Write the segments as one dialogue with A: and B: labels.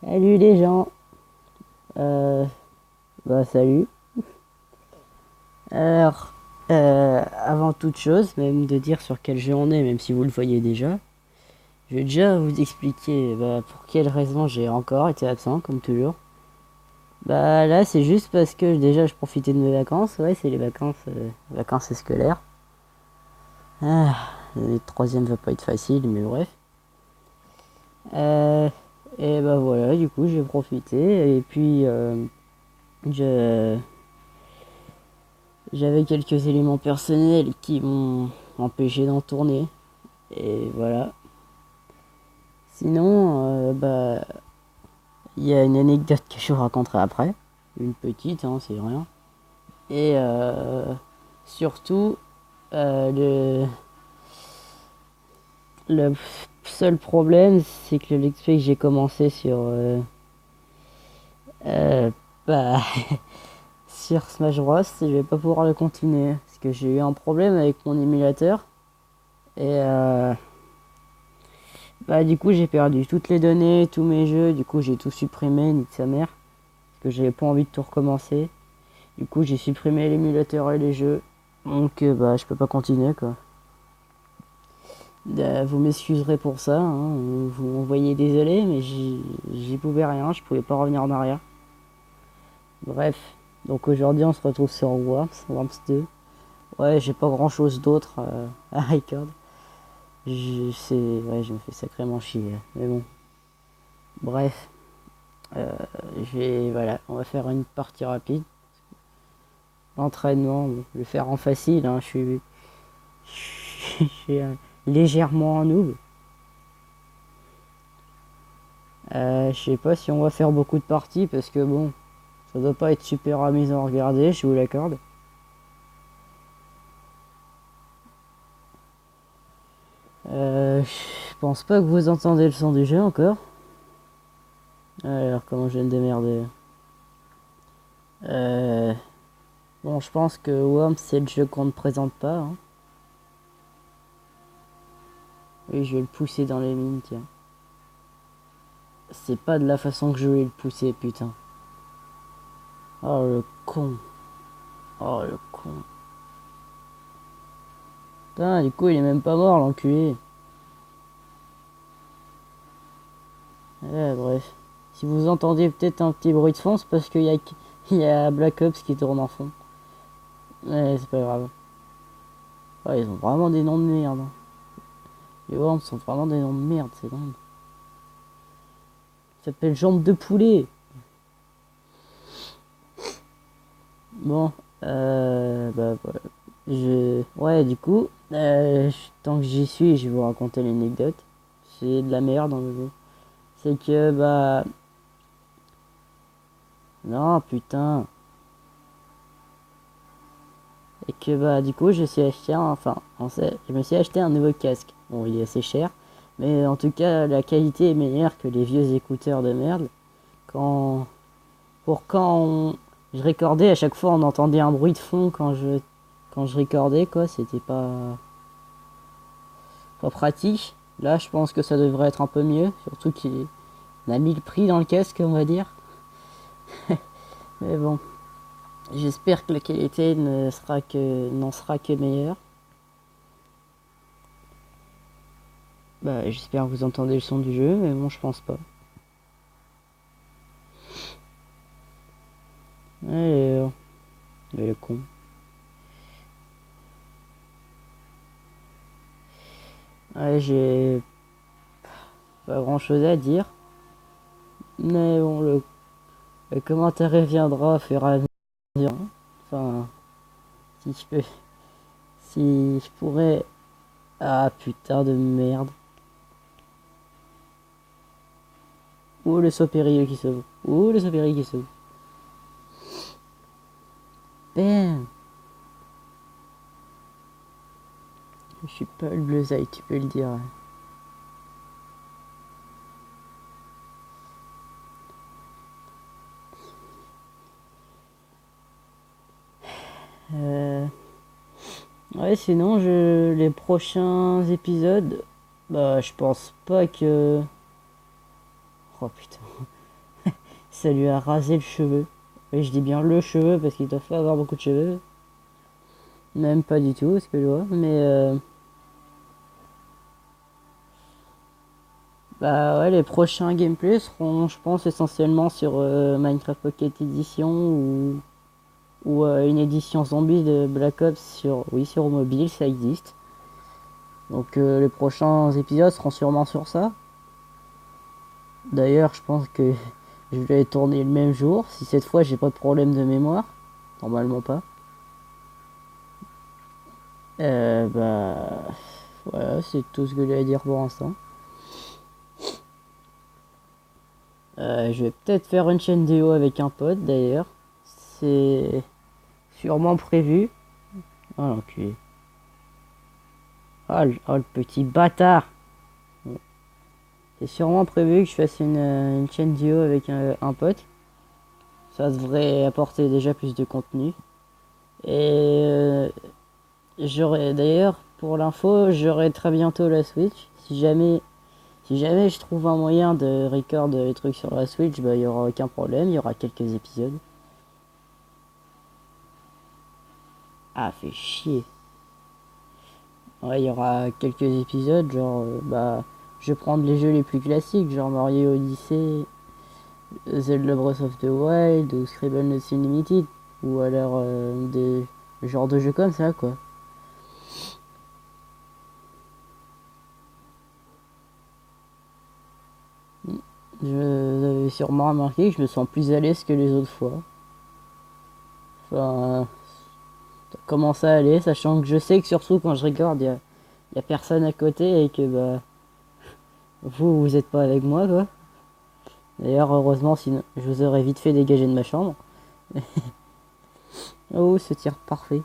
A: Salut les gens. Euh, salut. Alors, avant toute chose, même de dire sur quel jeu on est, même si vous le voyez déjà, je vais déjà vous expliquer pour quelle raison j'ai encore été absent, comme toujours. Bah là, c'est juste parce que déjà je profitais de mes vacances. Ouais, c'est les vacances scolaires. Ah, le troisième va pas être facile, mais bref. Euh, et bah voilà, du coup j'ai profité et puis je j'avais quelques éléments personnels qui m'ont empêché d'en tourner. Et voilà. Sinon, il y a une anecdote que je vous raconterai après. Une petite, hein, c'est rien. Et surtout, le le seul problème, c'est que l'expé que j'ai commencé euh, bah, sur Smash Bros, je vais pas pouvoir le continuer. Parce que j'ai eu un problème avec mon émulateur. Et bah du coup j'ai perdu toutes les données, tous mes jeux, du coup j'ai tout supprimé, ni de sa mère, parce que j'avais pas envie de tout recommencer. Du coup j'ai supprimé l'émulateur et les jeux, donc bah je peux pas continuer quoi. Vous m'excuserez pour ça, hein, vous m'envoyez désolé, mais j'y pouvais rien, je pouvais pas revenir en arrière. Bref, donc aujourd'hui on se retrouve sur Worms 2. Ouais, j'ai pas grand chose d'autre à record. Ouais, je me fais sacrément chier, mais bon. Bref, voilà, on va faire une partie rapide. L'entraînement, bon, je vais faire en facile, hein, je suis légèrement en noob. Je sais pas si on va faire beaucoup de parties parce que bon, ça doit pas être super amusant à regarder, je vous l'accorde. Je pense pas que vous entendez le son du jeu encore. Alors comment je vais me démerder. euh, Bon, je pense que Worms c'est le jeu qu'on ne présente pas, hein. Oui, je vais le pousser dans les mines, tiens. C'est pas de la façon que je vais le pousser, putain. Oh le con. Oh le con. Putain, du coup il est même pas mort l'enculé. Bref. Si vous entendez peut-être un petit bruit de fond, c'est parce il y a Black Ops qui tourne en fond. Ouais, c'est pas grave. Ouais, ils ont vraiment des noms de merde, hein. Les Worms sont vraiment des noms de merde, c'est dingue. Ça s'appelle Jambes de poulet. Bon, voilà. Ouais, du coup, tant que j'y suis, je vais vous raconter l'anecdote. C'est de la merde dans le jeu. C'est que, non, putain. Et que, du coup, je me suis acheté un nouveau casque. Bon, il est assez cher. Mais en tout cas, la qualité est meilleure que les vieux écouteurs de merde. Quand, je recordais, à chaque fois, on entendait un bruit de fond quand je recordais, quoi. C'était pas pratique. Là, je pense que ça devrait être un peu mieux. Surtout qu'il a mis le prix dans le casque, on va dire. Mais bon, j'espère que la qualité n'en sera que meilleure. J'espère que vous entendez le son du jeu, mais bon, je pense pas. Allez, le con. Ouais, j'ai pas grand chose à dire. Mais bon, le commentaire reviendra au fur et à mesure. Enfin, si je peux. Si je pourrais. Ah putain de merde. Ouh le saut périlleux qui sauve. Ouh le saut périlleux qui sauve. Bam. Je suis pas le bleusaille, tu peux le dire. Euh... Ouais, sinon, les prochains épisodes, je pense pas que. Oh putain. ça lui a rasé le cheveu. Et je dis bien le cheveu parce qu'il doit pas avoir beaucoup de cheveux. Même pas du tout, ce que je vois. Mais bah ouais, les prochains gameplays seront, je pense, essentiellement sur Minecraft Pocket Edition ou une édition zombie de Black Ops sur, oui, sur mobile, ça existe. Donc les prochains épisodes seront sûrement sur ça. D'ailleurs, je pense que je vais tourner le même jour, si cette fois j'ai pas de problème de mémoire. Normalement pas. Bah voilà, c'est tout ce que j'ai à dire pour l'instant. Je vais peut-être faire une chaîne vidéo avec un pote d'ailleurs. C'est sûrement prévu. Oh l'enculé. Oh, le petit bâtard. C'est sûrement prévu que je fasse une chaîne vidéo avec un pote. Ça devrait apporter déjà plus de contenu. Et j'aurai d'ailleurs, pour l'info, j'aurai très bientôt la Switch. Si jamais je trouve un moyen de record les trucs sur la Switch, bah il y aura aucun problème, il y aura quelques épisodes. Ah, fait chier. Ouais, il y aura quelques épisodes, genre, bah, je vais prendre les jeux les plus classiques, genre Mario Odyssey, Zelda Breath of the Wild ou Scribblenauts Unlimited, ou alors des genres de jeux comme ça, quoi. Vous avez sûrement remarqué que je me sens plus à l'aise que les autres fois. Enfin, ça commence à aller, sachant que je sais que surtout quand je regarde, y a personne à côté et que bah vous êtes pas avec moi, quoi. D'ailleurs, heureusement, sinon je vous aurais vite fait dégager de ma chambre. Oh, ce tir parfait.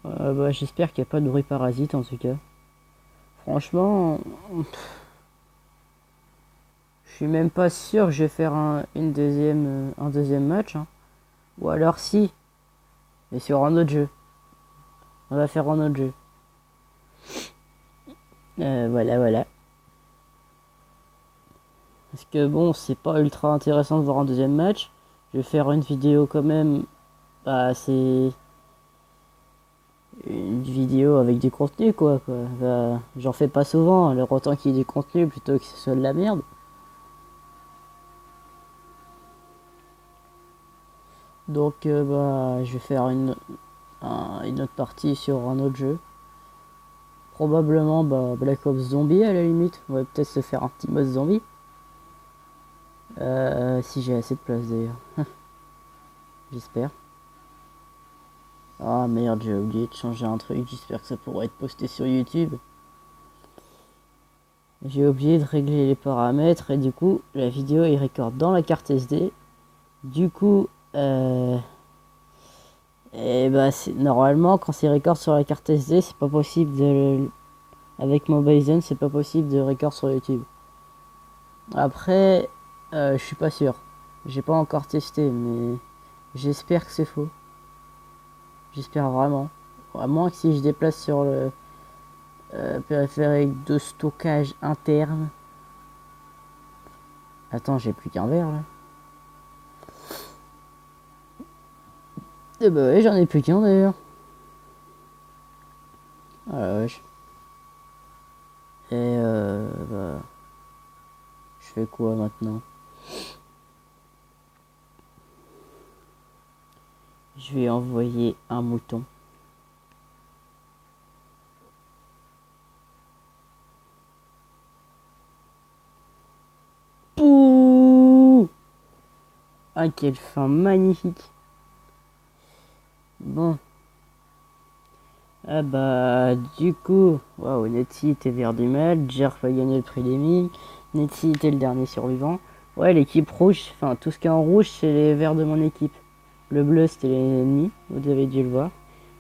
A: Bah, j'espère qu'il n'y a pas de bruit parasite en tout cas. Franchement, je suis même pas sûr que je vais faire un deuxième match, hein. Ou alors si, mais sur un autre jeu. On va faire un autre jeu. Voilà, voilà. Parce que bon, c'est pas ultra intéressant de voir un deuxième match. Je vais faire une vidéo quand même. Bah, c'est une vidéo avec du contenu, quoi. Bah, j'en fais pas souvent, alors autant qu'il y ait du contenu plutôt que ce soit de la merde. Donc, bah, je vais faire une autre partie sur un autre jeu. Probablement, bah, Black Ops Zombie à la limite. On va peut-être se faire un petit mode zombie. Si j'ai assez de place d'ailleurs. J'espère. Ah merde, j'ai oublié de changer un truc. J'espère que ça pourra être posté sur YouTube. J'ai oublié de régler les paramètres et du coup, la vidéo est record dans la carte SD. Du coup, et bah, normalement, quand c'est record sur la carte SD, c'est pas possible de. Avec Mobizen, c'est pas possible de record sur YouTube. Après, je suis pas sûr. J'ai pas encore testé, mais j'espère que c'est faux. J'espère vraiment. À moins que si je déplace sur le périphérique de stockage interne. Attends, j'ai plus qu'un verre là. Et bah ouais, j'en ai plus qu'un d'ailleurs. Ah la vache. Et bah, je fais quoi maintenant? Je vais envoyer un mouton. Pouh! Ah, quelle fin magnifique. Bon. Ah bah, du coup, waouh, Netty était vers du mal, Jerf a gagné le prix des mines, Netty était le dernier survivant. Ouais, l'équipe rouge, enfin, tout ce qui est en rouge, c'est les verts de mon équipe. Le bleu, c'était les ennemis, vous avez dû le voir.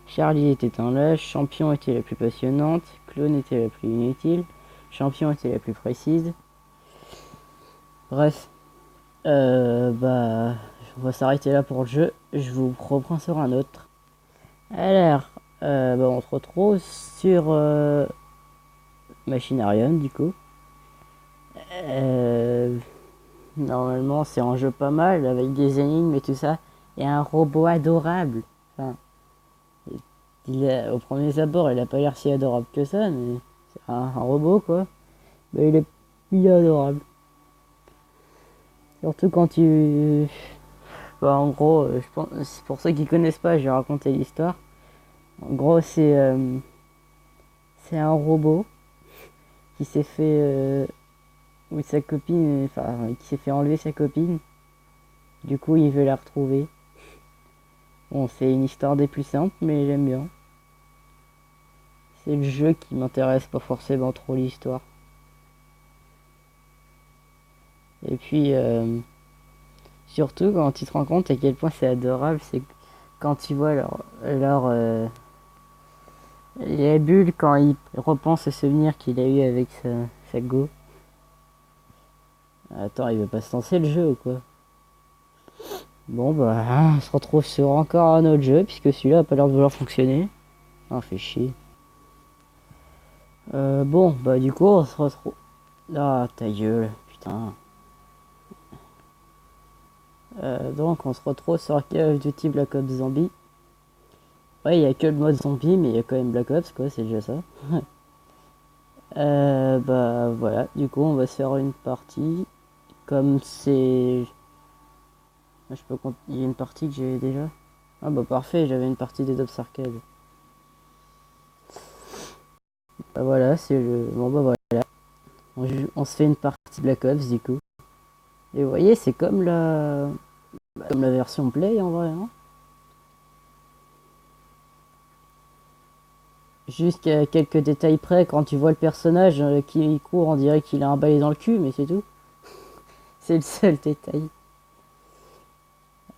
A: Charlie était un lâche, Champion était la plus passionnante, Clone était la plus inutile, Champion était la plus précise. Bref, bah, on va s'arrêter là pour le jeu, je vous reprends sur un autre. Alors, bah, on se retrouve sur Machinarium du coup. Euh, Normalement c'est un jeu pas mal avec des énigmes et tout ça. Et un robot adorable. Enfin, au premier abord il a pas l'air si adorable que ça, mais c'est un robot quoi. Mais il est adorable. Surtout quand tu... Bah, en gros, je pense, c'est pour ceux qui connaissent pas, je vais raconter l'histoire. En gros, c'est un robot qui s'est fait... ou sa copine, enfin, qui s'est fait enlever sa copine. Du coup, il veut la retrouver. Bon, c'est une histoire des plus simples, mais j'aime bien. C'est le jeu qui m'intéresse, pas forcément trop l'histoire. Et puis, surtout quand tu te rends compte à quel point c'est adorable, c'est quand tu vois les bulles quand il repense au souvenir qu'il a eu avec sa go. Attends, il veut pas se lancer le jeu ou quoi? Bon bah, on se retrouve sur encore un autre jeu, puisque celui-là a pas l'air de vouloir fonctionner. Ah, fait chier. Bon, bah du coup, on se retrouve... Ah, ta gueule, putain. Donc, on se retrouve sur Call of Duty Black Ops Zombie. Ouais, il y a que le mode zombie, mais il y a quand même Black Ops, quoi, c'est déjà ça. Bah voilà, du coup, on va se faire une partie. Comme c'est... Je peux il y a une partie que j'ai déjà. Ah bah parfait, j'avais une partie des Dobs Arcade. Bah voilà, c'est le... Bon bah voilà. On se fait une partie Black Ops du coup. Et vous voyez, c'est comme la version Play en vrai. Hein. Jusqu'à quelques détails près, quand tu vois le personnage qui court, on dirait qu'il a un balai dans le cul, mais c'est tout. C'est le seul détail.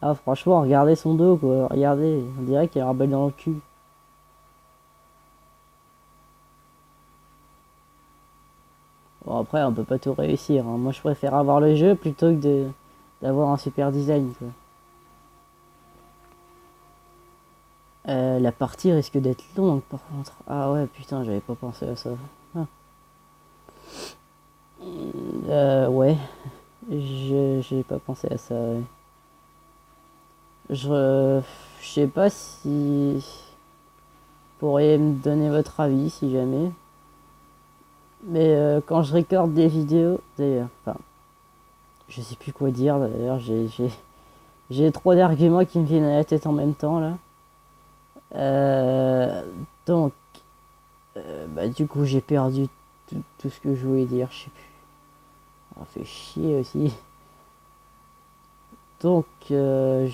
A: Ah franchement, regardez son dos quoi. Regardez, on dirait qu'il a un balai dans le cul. Bon après, on peut pas tout réussir. Hein. Moi je préfère avoir le jeu plutôt que d'avoir un super design quoi. La partie risque d'être longue par contre. Ah ouais, putain, j'avais pas pensé à ça. Ah. Ouais, j'ai pas pensé à ça. Ouais. Je sais pas si vous pourriez me donner votre avis si jamais. Mais quand je recorde des vidéos, d'ailleurs, enfin, je sais plus quoi dire d'ailleurs, j'ai trop d'arguments qui me viennent à la tête en même temps là. Euh, donc, bah, du coup, j'ai perdu tout ce que je voulais dire, je sais plus. Ça fait chier aussi. Donc, je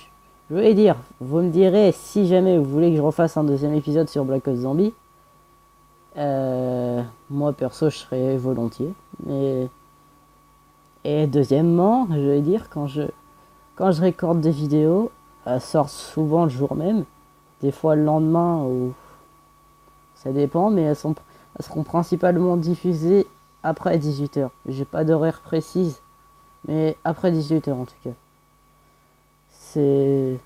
A: voulais dire, vous me direz si jamais vous voulez que je refasse un deuxième épisode sur Black Ops Zombie. Moi perso, je serais volontiers. Et deuxièmement, je vais dire, quand je recorde des vidéos, elles sortent souvent le jour même. Des fois le lendemain, ou ça dépend, mais elles seront principalement diffusées après 18h. J'ai pas d'horaire précise, mais après 18h en tout cas. C'est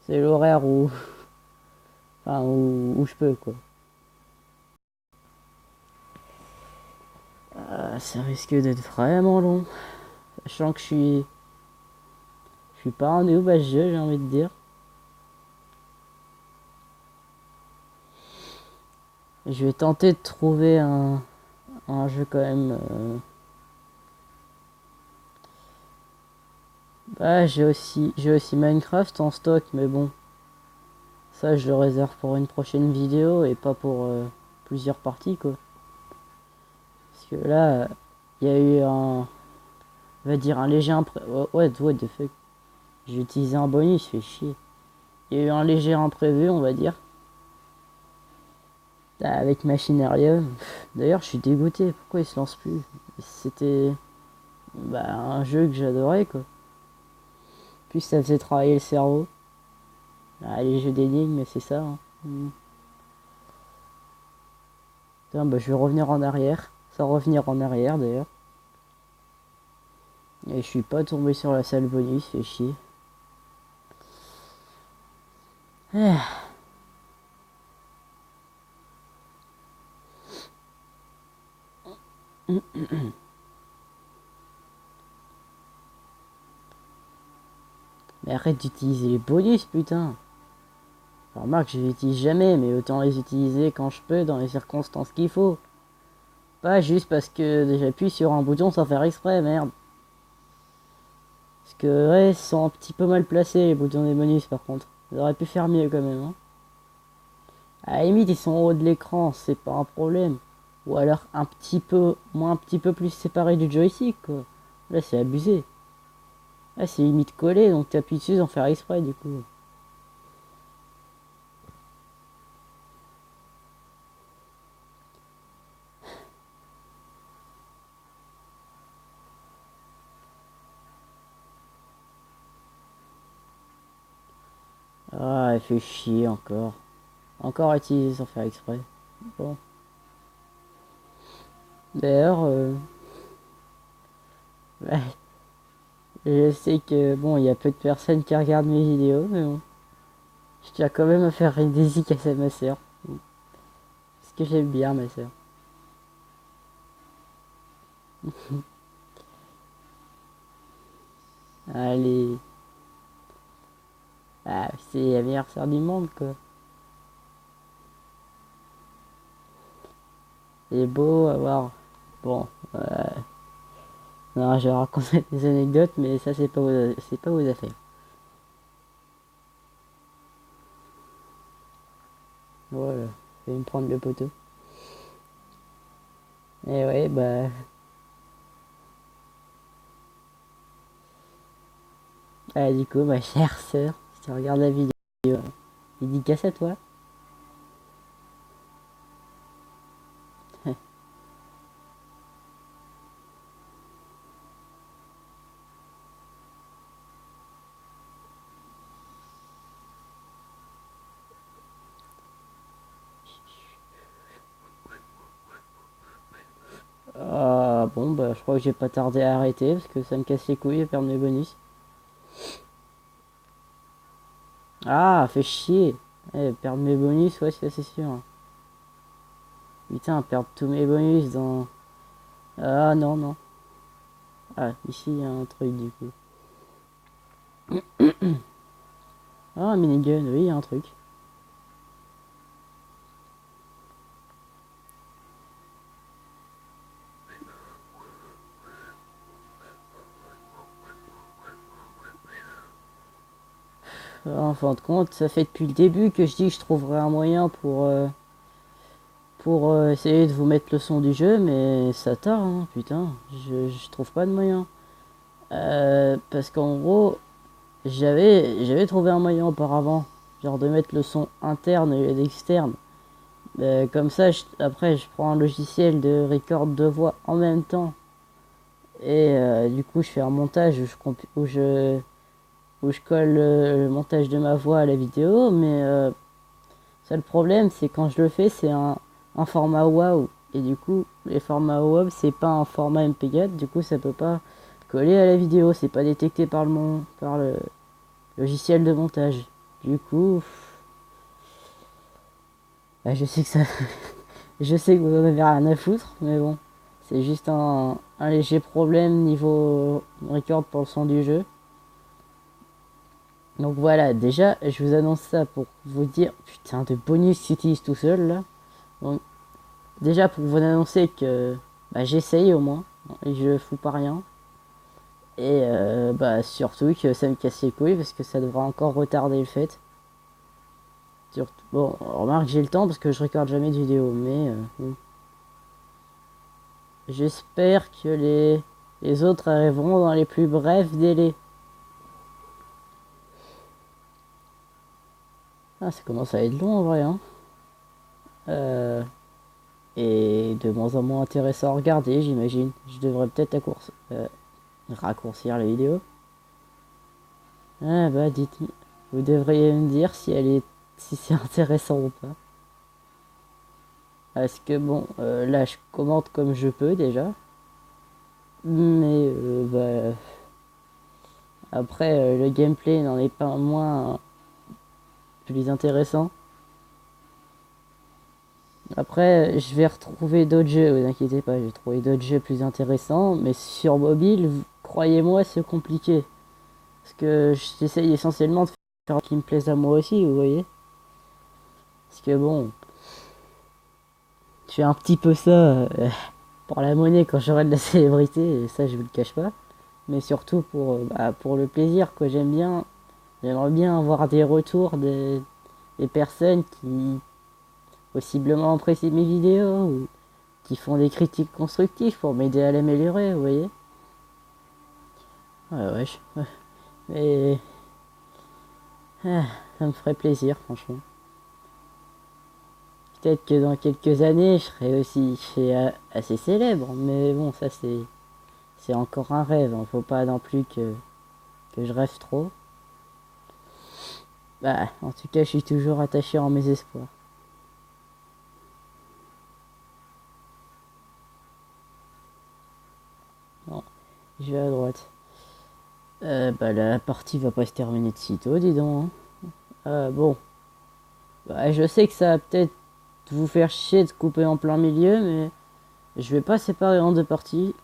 A: c'est l'horaire enfin, où je peux quoi. Ça risque d'être vraiment long. Sachant que je suis pas un noob à ce jeu, j'ai envie de dire. Je vais tenter de trouver un jeu quand même. Bah, j'ai aussi Minecraft en stock, mais bon, ça je le réserve pour une prochaine vidéo et pas pour plusieurs parties quoi. Parce que là, il y a eu on va dire un léger imprévu. What the fuck. J'ai utilisé un bonus, fait chier. Il y a eu un léger imprévu, on va dire. Avec Machinarium. D'ailleurs, je suis dégoûté. Pourquoi il se lance plus? C'était bah, un jeu que j'adorais quoi. Puis ça faisait travailler le cerveau. Ah, les jeux d'énigmes, c'est ça. Hein. Tiens, bah, je vais revenir en arrière. Sans revenir en arrière d'ailleurs. Et je suis pas tombé sur la salle bonus, fait chier. Ah. Mais arrête d'utiliser les bonus, putain. Alors, remarque, je les utilise jamais, mais autant les utiliser quand je peux, dans les circonstances qu'il faut. Pas juste parce que j'appuie sur un bouton sans faire exprès, merde. Parce que, ouais, ils sont un petit peu mal placés, les boutons des bonus, par contre. Ils auraient pu faire mieux, quand même, hein. À la limite, ils sont en haut de l'écran, c'est pas un problème. Ou alors un petit peu, moins un petit peu plus séparé du joystick, quoi. Là, c'est abusé. Là, c'est limite collé, donc t'appuies dessus sans faire exprès, du coup. Ah, elle fait chier encore. Encore utilisé sans faire exprès. Bon. D'ailleurs, ouais, je sais que bon, il y a peu de personnes qui regardent mes vidéos, mais bon, je tiens quand même à faire une dédicace à ma soeur. Parce que j'aime bien ma soeur. Allez. Ah, c'est la meilleure sœur du monde, quoi. C'est beau avoir. Bon, non, je vais raconter des anecdotes, mais ça, c'est pas vos affaires. Voilà, je vais me prendre le poteau. Et ouais, bah. Ah, du coup, ma chère sœur, si tu regardes la vidéo, dédicace à toi. Ah, bon, bah, je crois que j'ai pas tardé à arrêter parce que ça me casse les couilles à perdre mes bonus. Ah, fait chier. Eh, perdre mes bonus, ouais, c'est sûr. Putain, perdre tous mes bonus dans. Ah, non, non. Ah, ici, il y a un truc du coup. Ah, un minigun, oui, il y a un truc. En fin de compte, ça fait depuis le début que je dis que je trouverai un moyen pour essayer de vous mettre le son du jeu, mais ça tarde, hein, putain. Je trouve pas de moyen. Parce qu'en gros, j'avais trouvé un moyen auparavant, genre de mettre le son interne et externe. Comme ça, après, je prends un logiciel de record de voix en même temps. Et du coup, je fais un montage où je colle le montage de ma voix à la vidéo. Mais ça, le problème, c'est quand je le fais, c'est un format WAV. Et du coup, les formats WAV, c'est pas un format MP4. Du coup, ça peut pas coller à la vidéo. C'est pas détecté par le logiciel de montage. Du coup, bah, je sais que ça, je sais que vous en avez rien à foutre, mais bon, c'est juste un léger problème niveau record pour le son du jeu. Donc voilà, déjà, je vous annonce ça pour vous dire, putain, de bonus qui utilise tout seul là. Donc déjà pour vous annoncer que bah, j'essaye au moins, et je fous pas rien. Et bah surtout que ça me casse les couilles parce que ça devrait encore retarder le fait. Surtout, bon, remarque, j'ai le temps parce que je regarde jamais de vidéos, mais bon. J'espère que les autres arriveront dans les plus brefs délais. Ah, ça commence à être long en vrai, hein. Euh, et de moins en moins intéressant à regarder, j'imagine. Je devrais peut-être raccourcir la vidéo. Ah bah, dites-moi. Vous devriez me dire si c'est intéressant ou pas. Parce que bon, là, je commente comme je peux déjà. Mais bah, après, le gameplay n'en est pas moins plus intéressant. Après, je vais retrouver d'autres jeux, vous inquiétez pas, j'ai trouvé d'autres jeux plus intéressants, mais sur mobile, croyez-moi, c'est compliqué. Parce que j'essaye essentiellement de faire ce qui me plaise à moi aussi, vous voyez. Parce que bon, je fais un petit peu ça pour la monnaie quand j'aurai de la célébrité, et ça je vous le cache pas. Mais surtout pour le plaisir, quoi. J'aimerais bien avoir des retours des personnes qui possiblement apprécient mes vidéos ou qui font des critiques constructives pour m'aider à l'améliorer, vous voyez. Ouais, ouais. Mais ah, ça me ferait plaisir, franchement. Peut-être que dans quelques années, je serai aussi assez célèbre, mais bon, ça c'est encore un rêve. Hein. Faut pas non plus que je rêve trop. Bah, en tout cas, je suis toujours attaché en mes espoirs. Non, je vais à droite. Bah, la partie va pas se terminer de sitôt, dis donc. Hein. Bon, bah, je sais que ça va peut-être vous faire chier de couper en plein milieu, mais je vais pas séparer en deux parties.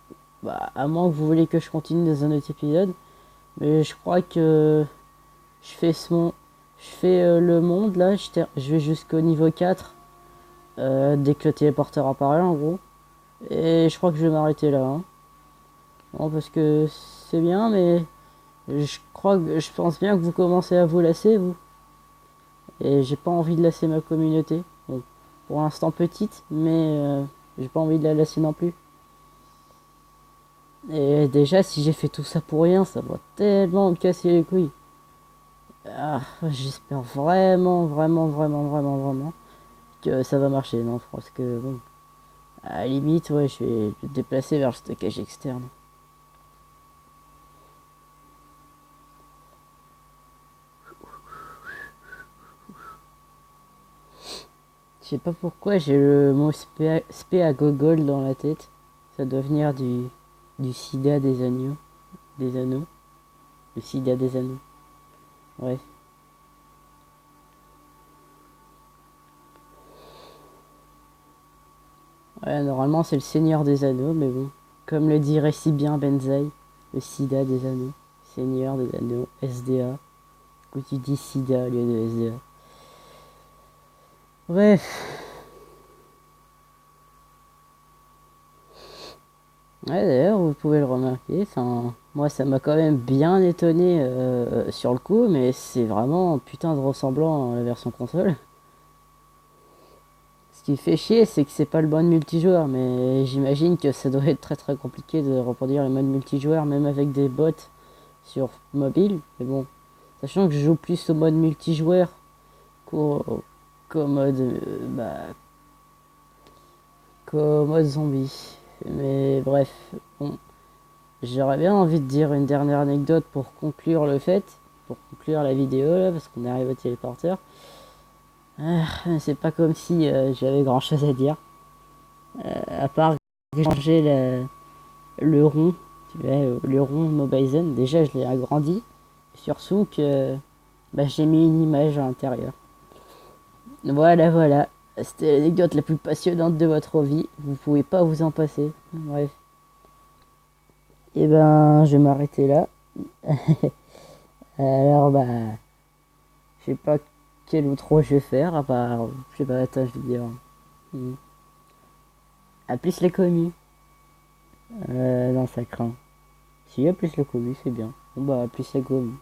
A: Bah, à moins que vous voulez que je continue dans un autre épisode. Mais je crois que je fais je fais le monde là, je vais jusqu'au niveau 4 dès que le téléporteur apparaît en gros. Et je crois que je vais m'arrêter là. Hein. Bon, parce que c'est bien, mais je pense bien que vous commencez à vous lasser, vous. Et j'ai pas envie de lasser ma communauté. Bon, pour l'instant petite, mais j'ai pas envie de la lasser non plus. Et déjà, si j'ai fait tout ça pour rien, ça va tellement me casser les couilles. Ah, j'espère vraiment que ça va marcher, non, parce que bon, à la limite, ouais, je vais me déplacer vers le stockage externe. Je sais pas pourquoi j'ai le mot spé à gogol dans la tête. Ça doit venir du sida des agneaux. Des anneaux. Le sida des anneaux. Ouais. Ouais, normalement c'est le seigneur des anneaux, mais bon. Comme le dirait si bien Benzaï, le sida des anneaux. Seigneur des anneaux, SDA. Ou tu dis sida au lieu de SDA. Bref. Ouais, d'ailleurs, vous pouvez le remarquer. Enfin, moi, ça m'a quand même bien étonné sur le coup, mais c'est vraiment putain de ressemblant à la version console. Ce qui fait chier, c'est que c'est pas le mode multijoueur, mais j'imagine que ça doit être très compliqué de reproduire le mode multijoueur, même avec des bots sur mobile. Mais bon, sachant que je joue plus au mode multijoueur qu'au mode, qu'au mode zombie. Mais bref, bon, j'aurais bien envie de dire une dernière anecdote pour conclure pour conclure la vidéo là, parce qu'on arrive au téléporteur. C'est pas comme si j'avais grand chose à dire, à part changer le rond, tu vois, le rond Mobizen. Déjà, je l'ai agrandi, surtout que bah, j'ai mis une image à l'intérieur. Voilà. C'était l'anecdote la plus passionnante de votre vie. Vous pouvez pas vous en passer. Bref. Et ben, je vais m'arrêter là. Alors, bah, je sais pas quel outro je vais faire, à part, je sais pas, attends, je vais dire. Hmm. À plus les commis. Non, ça craint. Si, à plus les commis, c'est bien. Bon, bah, à plus les commis.